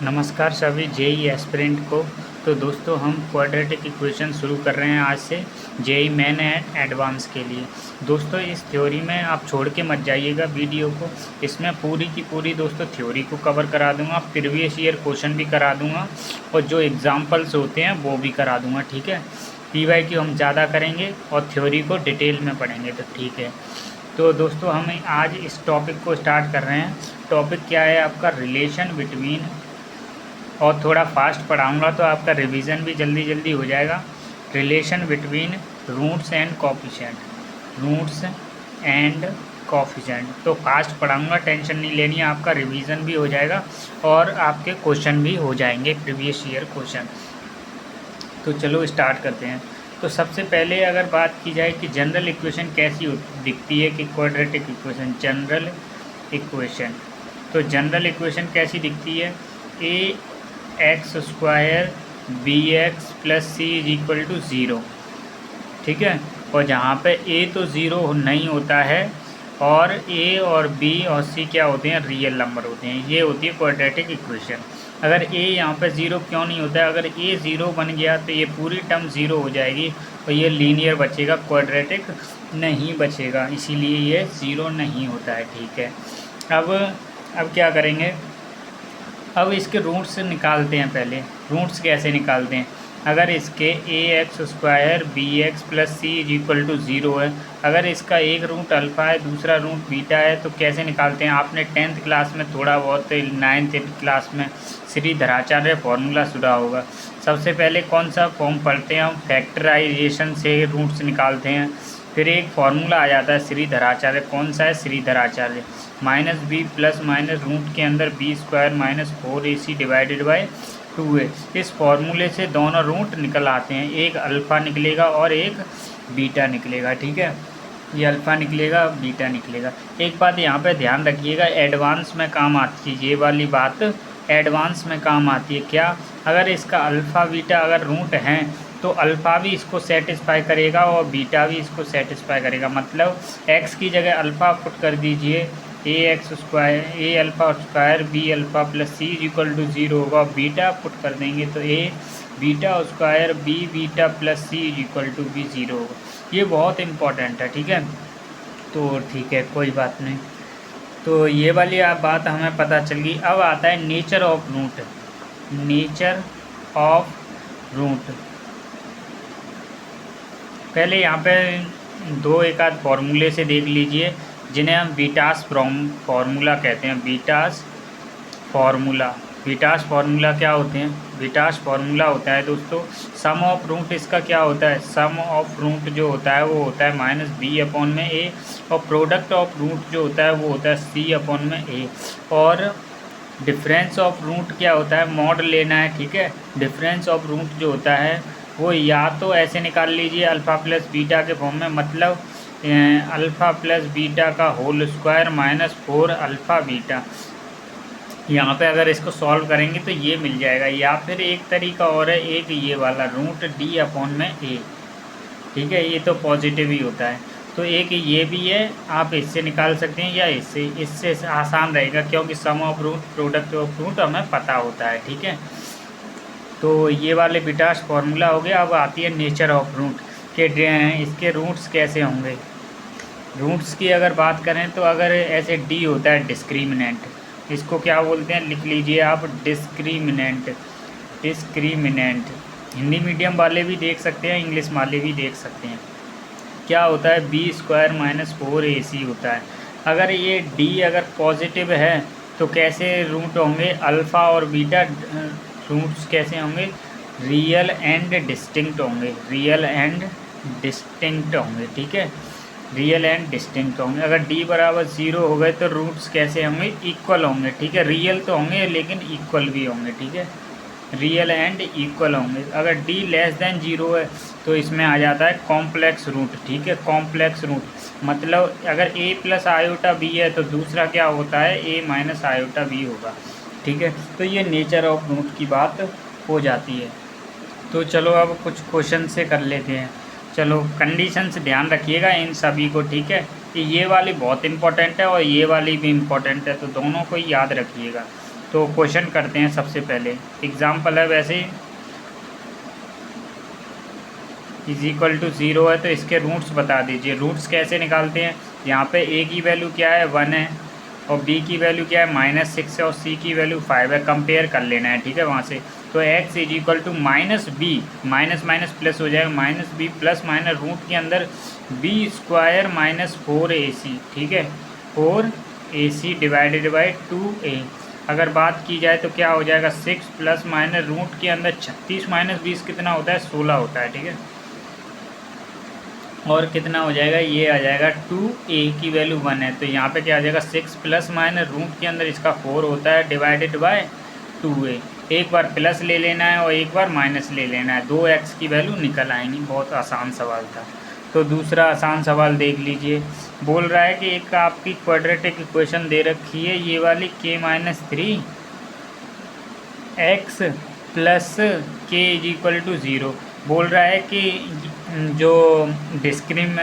नमस्कार सभी JEE aspirant को। तो दोस्तों हम क्वाड्रेटिक इक्वेशन शुरू कर रहे हैं आज से जेई मेन एंड एडवांस के लिए। दोस्तों इस थ्योरी में आप छोड़ के मत जाइएगा वीडियो को, इसमें पूरी की पूरी दोस्तों थ्योरी को कवर करा दूंगा, प्रीवियस ईयर क्वेश्चन भी करा दूंगा और जो एग्जाम्पल्स होते हैं वो भी करा दूंगा। ठीक है, PYQ हम ज़्यादा करेंगे और थ्योरी को डिटेल में पढ़ेंगे, तो ठीक है। तो दोस्तों हम आज इस टॉपिक को स्टार्ट कर रहे हैं। टॉपिक क्या है आपका, रिलेशन बिटवीन, और थोड़ा फास्ट पढ़ाऊँगा तो आपका रिवीजन भी जल्दी जल्दी हो जाएगा। Relation between roots and coefficient, roots and coefficient. तो फास्ट पढ़ाऊँगा, टेंशन नहीं लेनी है, आपका रिवीजन भी हो जाएगा और आपके क्वेश्चन भी हो जाएंगे, प्रीवियस ईयर क्वेश्चन। तो चलो स्टार्ट करते हैं। तो सबसे पहले अगर बात की जाए कि जनरल इक्वेशन कैसी दिखती है, कि क्वाड्रेटिक इक्वेशन, जनरल इक्वेशन। तो जनरल इक्वेशन कैसी दिखती है, A X square B X plus C is equal to zero. ठीक है, और जहाँ पे ए तो ज़ीरो नहीं होता है और ए और बी और सी क्या होते हैं, रियल नंबर होते हैं, ये होती है क्वाड्रेटिक इक्वेशन। अगर ए यहाँ पे ज़ीरो क्यों नहीं होता है, अगर ए ज़ीरो बन गया तो ये पूरी टर्म ज़ीरो हो जाएगी और ये लीनियर बचेगा, क्वाड्रेटिक नहीं बचेगा, इसीलिए ये ज़ीरो नहीं होता है। ठीक है, अब क्या करेंगे, अब इसके रूट्स निकालते हैं। पहले रूट्स कैसे निकालते हैं, अगर इसके A X square B X plus C is equal to zero है, अगर इसका एक रूट अल्फ़ा है दूसरा रूट बीटा है, तो कैसे निकालते हैं। आपने 10th क्लास में थोड़ा बहुत, 9th क्लास में श्रीधराचार्य फॉर्मूला सुना होगा। सबसे पहले कौन सा फॉर्म पढ़ते हैं हम, फैक्टराइजेशन से रूट्स निकालते हैं। फिर एक फार्मूला आ जाता है श्रीधराचार्य, कौन सा है, Shridharacharya, minus B plus minus root के अंदर B square minus 4AC divided by 2A। इस फार्मूले से दोनों रूट निकल आते हैं, एक अल्फ़ा निकलेगा और एक बीटा निकलेगा। ठीक है, ये अल्फ़ा निकलेगा, बीटा निकलेगा। एक बात यहाँ पे ध्यान रखिएगा, एडवांस में काम आती है ये वाली बात, एडवांस में काम आती है। क्या, अगर इसका अल्फ़ा बीटा अगर रूट हैं तो अल्फ़ा भी इसको सेटिस्फाई करेगा और बीटा भी इसको सेटिस्फाई करेगा। मतलब एक्स की जगह अल्फ़ा पुट कर दीजिए, A X square A alpha square B alpha plus C is equal to zero होगा, बीटा पुट कर देंगे तो A beta square B beta plus C is equal to B zero होगा। ये बहुत इंपॉर्टेंट है। ठीक है, तो ठीक है, कोई बात नहीं। तो ये वाली आप बात हमें पता चल गई। अब आता है nature of root, nature of root. पहले यहाँ पे दो एक आध फार्मूले से देख लीजिए, जिन्हें हम बीटास फार्मूला कहते हैं। बीटास फार्मूला, बीटास फार्मूला क्या होते हैं, बीटास फार्मूला होता है दोस्तों, सम ऑफ रूट इसका क्या होता है, सम ऑफ रूट जो होता है वो होता है माइनस बी अपॉन में ए, और प्रोडक्ट ऑफ रूट जो होता है वो होता है सी अपॉन में ए। और डिफरेंस ऑफ रूट क्या होता है, मॉड लेना है। ठीक है, डिफरेंस ऑफ रूट जो होता है वो या तो ऐसे निकाल लीजिए अल्फ़ा प्लस बीटा के फॉर्म में, मतलब अल्फ़ा प्लस बीटा का whole square minus 4 alpha beta. यहाँ पे अगर इसको सॉल्व करेंगे तो ये मिल जाएगा, या फिर एक तरीका और है, एक ये वाला रूट डी अपॉन में ए। ठीक है, ये तो पॉजिटिव ही होता है। तो एक ये भी है, आप इससे निकाल सकते हैं या इससे आसान रहेगा, क्योंकि sum of root product of root हमें पता होता है। ठीक है, तो ये वाले बीटास फार्मूला हो गया। अब आती है नेचर ऑफ रूट के, इसके रूट्स कैसे होंगे। रूट्स की अगर बात करें तो अगर ऐसे डी होता है डिस्क्रिमिनेंट, इसको क्या बोलते हैं, लिख लीजिए आप, डिस्क्रिमिनेंट। डिस्क्रिमिनेंट हिंदी मीडियम वाले भी देख सकते हैं, इंग्लिश वाले भी देख सकते हैं। क्या होता है, बी स्क्वायर माइनस 4AC होता है। अगर ये डी अगर पॉजिटिव है तो कैसे रूट होंगे, अल्फ़ा और बीटा रूट्स कैसे होंगे, रियल एंड डिस्टिंक्ट होंगे, रियल एंड डिस्टिंक्ट होंगे। ठीक है, रियल एंड डिस्टिंक्ट होंगे। अगर डी बराबर 0 हो गए तो रूट्स कैसे होंगे, इक्वल होंगे। ठीक है, रियल तो होंगे लेकिन इक्वल भी होंगे। ठीक है, रियल एंड इक्वल होंगे। अगर डी लेस देन 0 है तो इसमें आ जाता है कॉम्प्लेक्स रूट। ठीक है, कॉम्प्लेक्स रूट मतलब अगर ए प्लस आयोटा बी है तो दूसरा क्या होता है, ए माइनस आयोटा बी होगा। ठीक है, तो ये नेचर ऑफ रूट की बात हो जाती है। तो चलो अब कुछ क्वेश्चन से कर लेते हैं। चलो कंडीशंस ध्यान रखिएगा इन सभी को। ठीक है, कि ये वाली बहुत इंपॉर्टेंट है और ये वाली भी इम्पोर्टेंट है, तो दोनों को याद रखिएगा। तो क्वेश्चन करते हैं। सबसे पहले एग्जाम्पल है वैसे इज इक्वल टू 0 है तो इसके रूट्स बता दीजिए। रूट्स कैसे निकालते हैं, यहाँ पे a की वैल्यू क्या है 1 है और b की वैल्यू क्या है -6 है और c की वैल्यू 5 है। कंपेयर कर लेना है, ठीक है, वहाँ से। तो x is equal to -b, minus minus plus हो जाएगा, -b प्लस माइनस रूट के अंदर b² -4ac, ठीक है, 4ac डिवाइडेड बाई 2a। अगर बात की जाए तो क्या हो जाएगा 6 प्लस माइनस रूट के अंदर 36 माइनस 20 कितना होता है 16 होता है, ठीक है। और कितना हो जाएगा, ये आ जाएगा 2a की वैल्यू 1 है तो यहाँ पे क्या आ जाएगा 6 प्लस माइनस रूट के अंदर इसका 4 होता है डिवाइडेड बाय 2a। एक बार प्लस ले लेना है और एक बार माइनस ले लेना है, 2x की वैल्यू निकल आएंगी। बहुत आसान सवाल था। तो दूसरा आसान सवाल देख लीजिए। बोल रहा है कि एक आपकी क्वाड्रेटिक इक्वेशन दे रखी है ये वाली k-3 x plus k is equal to 0। बोल रहा है कि जो डिस्क्रिम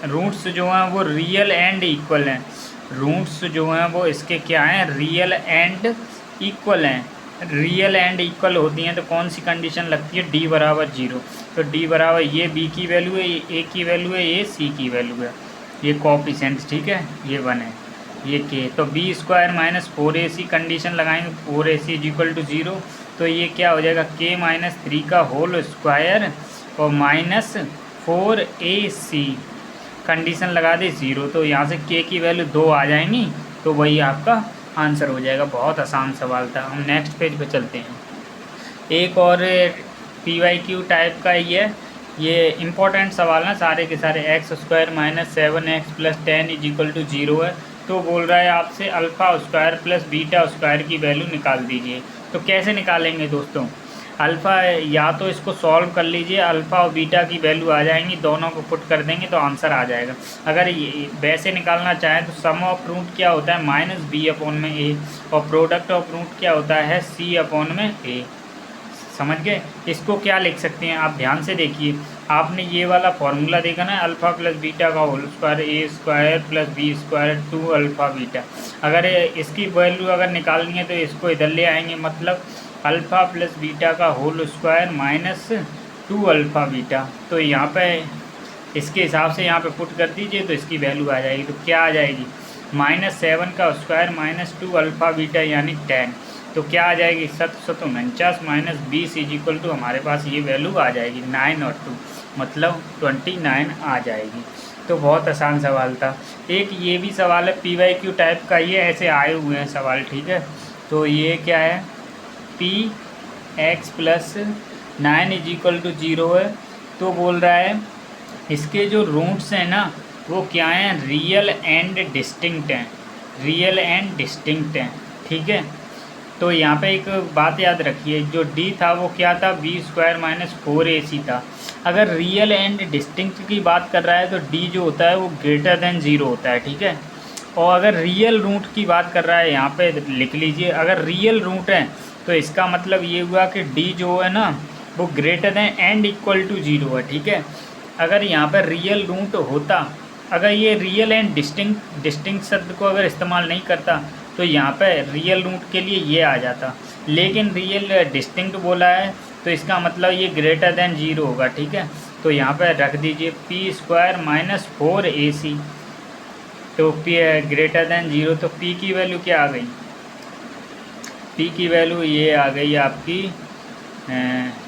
रूट्स जो हैं वो रियल एंड इक्वल हैं। रूट्स जो हैं वो इसके क्या हैं, रियल एंड इक्वल हैं। रियल एंड इक्वल होती हैं तो कौन सी कंडीशन लगती है, d बराबर 0। तो d बराबर ये b की वैल्यू है, ये a की वैल्यू है, ये c की वैल्यू है, ये कोएफिशिएंट्स, ठीक है, ये 1 है, ये k। तो b² -4ac कंडीशन लगाएंगे, 4ac इज इक्वल टू 0। तो ये क्या हो जाएगा k-3 का होल स्क्वायर और -4ac कंडीशन लगा दे 0। तो यहाँ से k की वैल्यू 2 आ जाएंगी तो वही आपका आंसर हो जाएगा। बहुत आसान सवाल था। हम नेक्स्ट पेज पे चलते हैं। एक और PYQ टाइप का ही है, ये इम्पोर्टेंट सवाल है सारे के सारे। x² -7x plus 10 is equal to 0 है। तो बोल रहा है आपसे α² प्लस β² की वैल्यू निकाल दीजिए। तो कैसे निकालेंगे दोस्तों, अल्फ़ा या तो इसको सॉल्व कर लीजिए, अल्फ़ा और बीटा की वैल्यू आ जाएंगी, दोनों को पुट कर देंगे तो आंसर आ जाएगा। अगर ये वैसे निकालना चाहें तो सम ऑफ रूट क्या होता है -b/a और प्रोडक्ट ऑफ रूट क्या होता है c/a। समझ गए। इसको क्या लिख सकते हैं आप ध्यान से देखिए। आपने ये वाला फॉर्मूला देखा ना, अल्फ़ा प्लस बीटा का whole square a² plus b² 2α beta. अगर इसकी वैल्यू अगर निकालनी है तो इसको इधर ले आएंगे, मतलब अल्फ़ा प्लस बीटा का होल स्क्वायर -2α बीटा। तो यहाँ पे इसके हिसाब से यहाँ पे पुट कर दीजिए तो इसकी वैल्यू आ जाएगी। तो क्या आ जाएगी, -7 का स्क्वायर -2α बीटा यानी 10। तो क्या आ जाएगी 749 -20 इज इक्वल टू हमारे पास ये वैल्यू आ जाएगी 9 और 2 मतलब 29 आ जाएगी। तो बहुत आसान सवाल था। एक ये भी सवाल है PYQ टाइप का, ये ऐसे आए हुए हैं सवाल, ठीक है। तो ये क्या है, px plus 9 is equal to 0 है। तो बोल रहा है इसके जो रूट्स हैं ना वो क्या हैं, रियल एंड डिस्टिंक्ट हैं, रियल एंड डिस्टिंक्ट हैं, ठीक है। तो यहाँ पे एक बात याद रखिए, जो d था वो क्या था b² -4ac था। अगर रियल एंड डिस्टिंक्ट की बात कर रहा है तो d जो होता है वो ग्रेटर देन 0 होता है, ठीक है। और अगर रियल रूट की बात कर रहा है यहाँ पे लिख लीजिए, अगर रियल रूट है तो इसका मतलब ये हुआ कि d जो है ना वो greater than and equal to 0 है, ठीक है। अगर यहाँ पर रियल रूट होता, अगर ये रियल एंड डिस्टिंक्ट शब्द को अगर इस्तेमाल नहीं करता तो यहाँ पे रियल रूट के लिए ये आ जाता, लेकिन रियल डिस्टिंक्ट बोला है तो इसका मतलब ये ग्रेटर देन 0 होगा, ठीक है। तो यहाँ पे रख दीजिए p² -4ac। तो p ग्रेटर देन 0, तो p की वैल्यू क्या आ गई, p की वैल्यू ये आ गई आपकी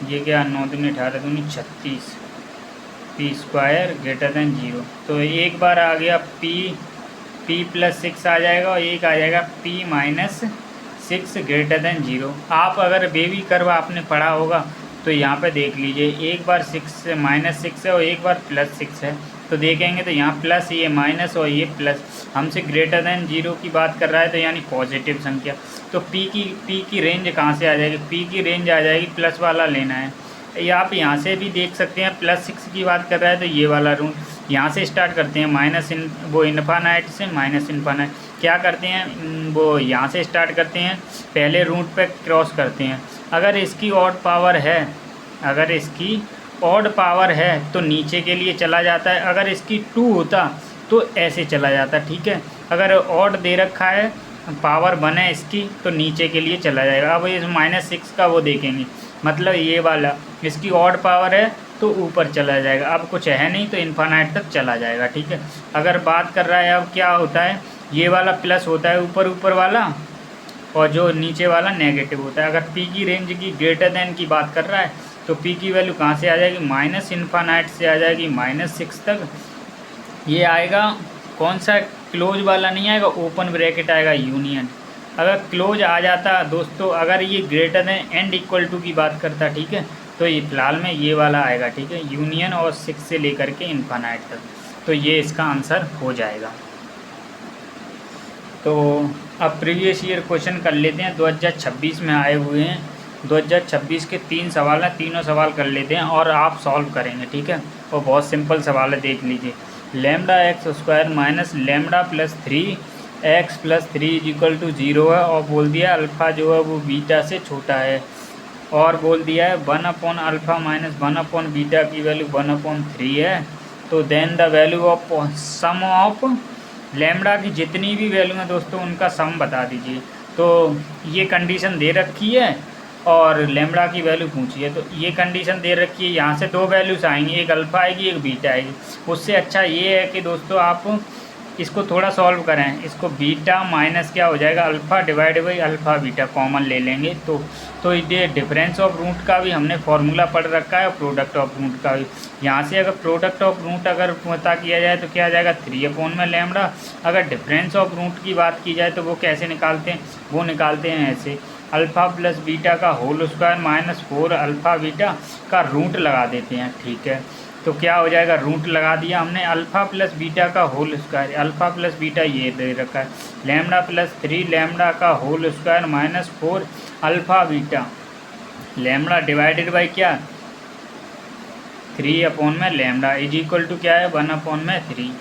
ये क्या 9 दूनी 18 दूनी 36, p² ग्रेटर देन 0। तो एक बार आ गया p प्लस 6 आ जाएगा और एक आ जाएगा p -6 ग्रेटर देन 0। आप अगर बेबी कर्व आपने पढ़ा होगा तो यहाँ पे देख लीजिए, एक बार -6 है और एक बार +6 है। तो देखेंगे तो यहाँ प्लस, ये माइनस और ये प्लस, हमसे ग्रेटर देन 0 की बात कर रहा है तो यानी पॉजिटिव संख्या। तो p की रेंज कहाँ से आ जाएगी, p की रेंज आ जाएगी प्लस वाला लेना है। या आप यहाँ से भी देख सकते हैं, +6 की बात कर रहा है तो ये वाला रूट यहाँ से स्टार्ट करते हैं, वो इन्फानाइट से -इन्फानाइट। क्या करते हैं, वो यहाँ से स्टार्ट करते हैं, पहले रूट पे क्रॉस करते हैं। अगर इसकी ऑड पावर है, अगर इसकी ऑड पावर है तो नीचे के लिए चला जाता है, अगर इसकी 2 होता तो ऐसे चला जाता, ठीक है। अगर ऑड दे रखा है पावर 1 है इसकी तो नीचे के लिए चला जाएगा। अब इस -6 का वो देखेंगे, मतलब ये वाला इसकी ऑड पावर है तो ऊपर चला जाएगा, अब कुछ है नहीं तो इन्फानाइट तक चला जाएगा। ठीक है, अगर बात कर रहा है अब क्या होता है, ये वाला प्लस होता है ऊपर वाला, और जो नीचे वाला नेगेटिव होता है। अगर पी की रेंज की ग्रेटर देन की बात कर रहा है तो पी की वैल्यू कहाँ से आ जाएगी, माइनस इन्फानाइट से आ जाएगी -6 तक। ये आएगा कौन सा, क्लोज वाला नहीं आएगा, ओपन ब्रैकेट आएगा यूनियन। अगर क्लोज आ जाता दोस्तों, अगर ये greater than and equal to की बात करता, ठीक है, तो ये फिलहाल में ये वाला आएगा। ठीक है, यूनियन और 6 से लेकर के इन्फानाइट तक, तो ये इसका आंसर हो जाएगा। तो अब प्रीवियस ईयर क्वेश्चन कर लेते हैं, 2026 में आए हुए हैं। 2026 के 3 सवाल हैं, तीनों सवाल कर लेते हैं और आप सॉल्व करेंगे। ठीक है, और बहुत सिंपल सवाल है, देख लीजिए। Lambda X square minus lambda plus 3x plus 3 equal to 0 है, और बोल दिया अल्फ़ा जो है वो बीटा से छोटा है, और बोल दिया है 1/अल्फ़ा माइनस 1/बीटा की वैल्यू 1/3 है। तो then the value of sum of lambda की जितनी भी वैल्यू है दोस्तों उनका सम बता दीजिए। तो ये कंडीशन दे रखी है और लैम्डा की वैल्यू पूछी है, तो ये कंडीशन दे रखी है, यहाँ से 2 वैल्यूज आएंगी, एक अल्फ़ा आएगी एक बीटा आएगी। उससे अच्छा ये है कि दोस्तों आप इसको थोड़ा सॉल्व करें, इसको बीटा माइनस क्या हो जाएगा, alpha divide by alpha beta common ले लेंगे। तो ये डिफरेंस ऑफ रूट का भी हमने फॉर्मूला पढ़ रखा है और प्रोडक्ट ऑफ रूट का भी। यहाँ से अगर प्रोडक्ट ऑफ रूट अगर पता किया जाए तो क्या आ जाएगा, 3 में लैम्डा। अगर डिफरेंस ऑफ रूट की बात की जाए तो वो कैसे निकालते हैं, वो निकालते हैं ऐसे, अल्फ़ा प्लस बीटा का whole square minus 4 alpha beta का रूट लगा देते हैं। ठीक है, तो क्या हो जाएगा, रूट लगा दिया हमने, अल्फ़ा प्लस बीटा का whole square, alpha plus beta ये दे रखा है, लैम्डा प्लस 3 लैम्डा का whole square minus 4 alpha beta, lambda divided by क्या, 3 में लैम्डा इज इक्वल टू क्या है, 1/3।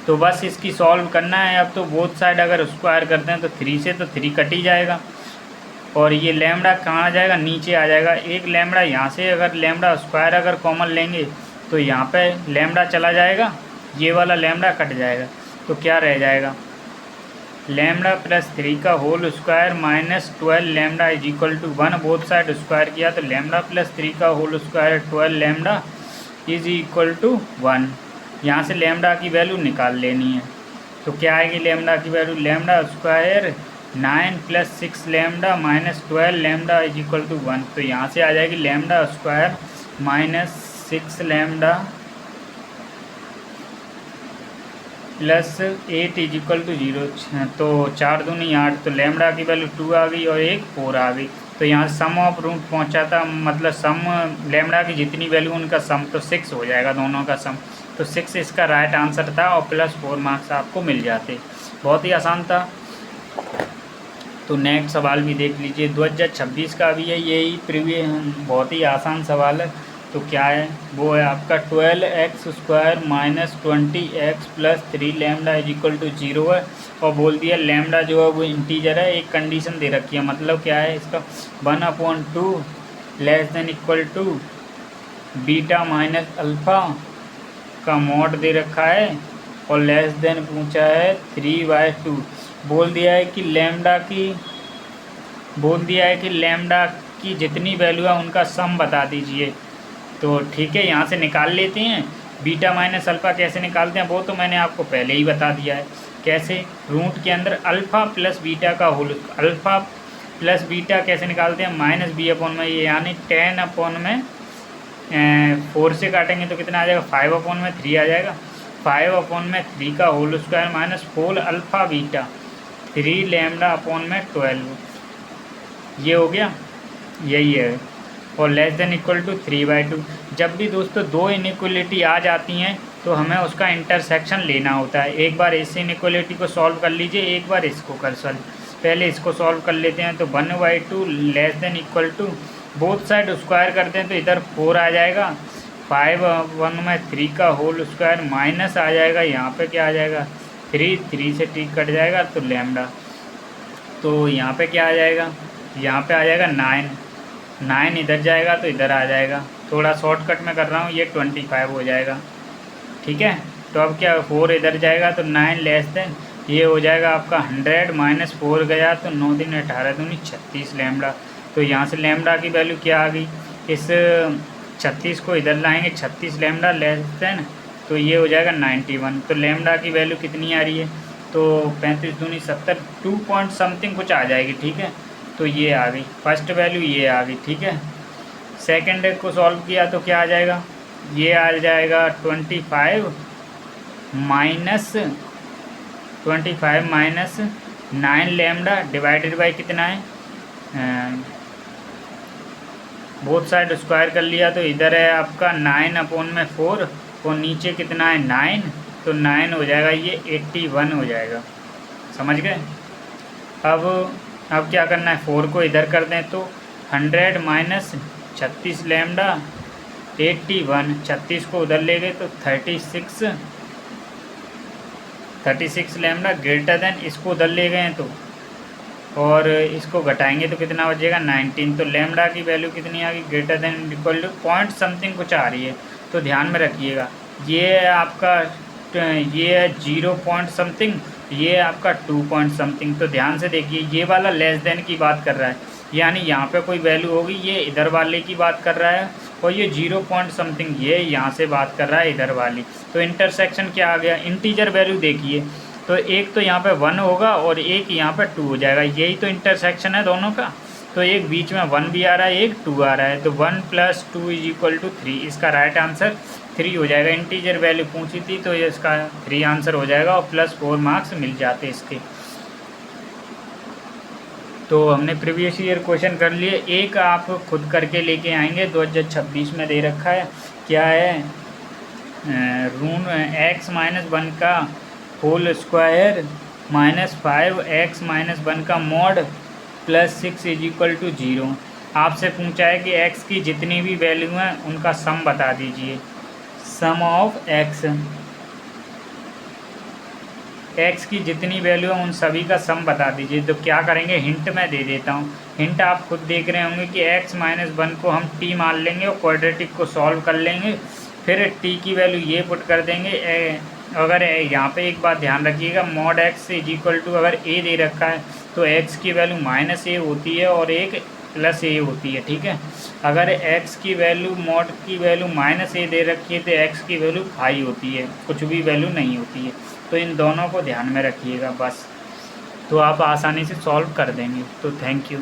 तो बस इसकी सॉल्व करना है। अब तो बोथ साइड अगर स्क्वायर करते हैं तो 3 से तो 3 कट ही जाएगा, और ये लैम्डा कहाँ आ जाएगा, नीचे आ जाएगा। एक लैम्डा यहाँ से अगर लैम्डा स्क्वायर अगर कॉमन लेंगे तो यहाँ पे लैम्डा चला जाएगा, ये वाला लैम्डा कट जाएगा, तो क्या रह जाएगा, लैम्डा प्लस 3 का whole square minus 12 lambda is equal to 1। Both side square किया तो लैम्डा प्लस 3 का whole square 12 lambda is equal to 1। यहाँ से लैम्डा की वैल्यू निकाल लेनी है, तो क्या आएगी लैम्डा की value, lambda square 9 plus 6 lambda minus 12 lambda is equal to 1। तो यहाँ से आ जाएगी lambda square minus 6 lambda plus 8 is equal to 0। तो 4 दूनी 8, तो लैम्डा की वैल्यू 2 आ गई और एक 4 आ गई। तो यहाँ सम ऑफ रूट पहुँचा था, मतलब सम लैम्डा की जितनी वैल्यू उनका सम, तो 6 हो जाएगा दोनों का सम। तो 6 इसका राइट आंसर था, और प्लस 4 मार्क्स आपको मिल जाते। बहुत ही आसान था। तो नेक्स्ट सवाल भी देख लीजिए, 2026 का भी है, यही प्रीवियस बहुत ही आसान सवाल है। तो क्या है, वो है आपका 12x square minus 20x plus 3 lambda is equal to 0 है, और बोल दिया लैम्डा जो है वो इंटीजर है। एक कंडीशन दे रखी है, मतलब क्या है इसका, 1/2 less than equal to beta minus alpha का मॉड दे रखा है, और लेस देन पूछा है 3/2। बोल दिया है कि लैम्डा की जितनी वैल्यू है उनका सम बता दीजिए। तो ठीक है, यहाँ से निकाल लेते हैं। बीटा माइनस अल्फ़ा कैसे निकालते हैं वो तो मैंने आपको पहले ही बता दिया है। कैसे, रूट के अंदर अल्फ़ा प्लस बीटा का होल, अल्फ़ा प्लस बीटा कैसे निकालते हैं, माइनस b/में, ये यानी 10/में 4 से काटेंगे तो कितना आ जाएगा, 5/3 आ जाएगा। 5/3 का whole square minus 4 alpha beta 3 लैम्डा/में 12, ये हो गया, यही है। और लेस देन इक्वल टू 3/2। जब भी दोस्तों दो इनइक्वलिटी आ जाती हैं तो हमें उसका इंटरसेक्शन लेना होता है। एक बार इस इनइक्वलिटी को सॉल्व कर लीजिए, एक बार इसको कर सॉल्व, पहले इसको सॉल्व कर लेते हैं। तो 1/2 less than equal to, both side square करते हैं तो इधर 4 आ जाएगा, 5/3 का होल स्क्वायर माइनस आ जाएगा, यहाँ पे क्या आ जाएगा, 3 से t कट जाएगा तो लैम्डा। तो यहाँ पे क्या आ जाएगा, यहाँ पे आ जाएगा 9 इधर जाएगा तो इधर आ जाएगा। थोड़ा शॉर्टकट में कर रहा हूँ, ये 25 हो जाएगा। ठीक है, तो अब क्या, 4 इधर जाएगा तो 9 लेस देन ये हो जाएगा आपका 100 माइनस 4 गया तो 9 दिन 18 दूनी 36 लैम्डा। तो यहाँ से लैम्डा की वैल्यू क्या आ गई, इस 36 को इधर लाएंगे, 36 लैम्डा लेस देन, तो ये हो जाएगा 91। तो लैम्डा की वैल्यू कितनी आ रही है, तो 35 दूनी 70, 2 पॉइंट समथिंग कुछ आ जाएगी, ठीक है। तो ये आ गई फर्स्ट वैल्यू, ये आ गई, ठीक है। सेकंड को सॉल्व किया तो क्या आ जाएगा, ये आ जाएगा 25 माइनस 9 लैम्डा डिवाइडेड बाई कितना है, बोथ साइड स्क्वायर कर लिया तो इधर है आपका 9/4 और नीचे कितना है 9, तो 9 हो जाएगा, ये 81 हो जाएगा, समझ गए। अब क्या करना है, 4 को इधर कर दें तो 100 माइनस 36 लैम्डा 81, 36 को उधर ले गए तो 36 लैम्डा ग्रेटर देन, इसको उधर ले गए हैं तो, और इसको घटाएंगे तो कितना बचेगा 19। तो लैम्डा की वैल्यू कितनी आ गई, greater than equal two point something कुछ आ रही है। तो ध्यान में रखिएगा, ये आपका ये है 0 पॉइंट समथिंग, ये आपका 2 पॉइंट समथिंग। तो ध्यान से देखिए, ये वाला लेस देन की बात कर रहा है, यानी यहाँ पे कोई वैल्यू होगी, ये इधर वाले की बात कर रहा है, और ये 0 पॉइंट समथिंग ये यहाँ से बात कर रहा है इधर वाली। तो इंटरसेक्शन क्या आ गया, इंटीजर वैल्यू देखिए, तो एक तो यहाँ पे 1 होगा और एक यहाँ पे 2 हो जाएगा, यही तो इंटरसेक्शन है दोनों का। तो एक बीच में 1 भी आ रहा है, एक 2 आ रहा है, तो 1 + 2 = 3, इसका राइट आंसर 3 हो जाएगा। इंटीजर वैल्यू पूछी थी तो ये इसका 3 आंसर हो जाएगा और +4 मार्क्स मिल जाते इसके। तो हमने प्रीवियस ईयर क्वेश्चन कर लिए, एक आप खुद करके लेके आएंगे, 2026 में दे रखा है, क्या है, √(x - 1) का होल स्क्वायर -5x - 1 का मॉड +6 = 0। आपसे पूछा है कि x की जितनी भी वैल्यू हैं उनका सम बता दीजिए, सम ऑफ x की जितनी वैल्यू है उन सभी का सम बता दीजिए। तो क्या करेंगे, हिंट मैं दे देता हूँ, हिंट आप खुद देख रहे होंगे कि x - 1 को हम t मान लेंगे और क्वाड्रेटिक को सॉल्व कर लेंगे, फिर t की वैल्यू ये पुट कर देंगे। अगर यहाँ पे एक बात ध्यान रखिएगा, मॉड x = अगर a दे रखा है तो x की वैल्यू -a होती है और एक +a होती है, ठीक है। अगर x की वैल्यू, मॉड की वैल्यू -a दे रखी है तो x की वैल्यू हाई होती है, कुछ भी वैल्यू नहीं होती है। तो इन दोनों को ध्यान में रखिएगा बस, तो आप आसानी से सॉल्व कर देंगे। तो थैंक यू।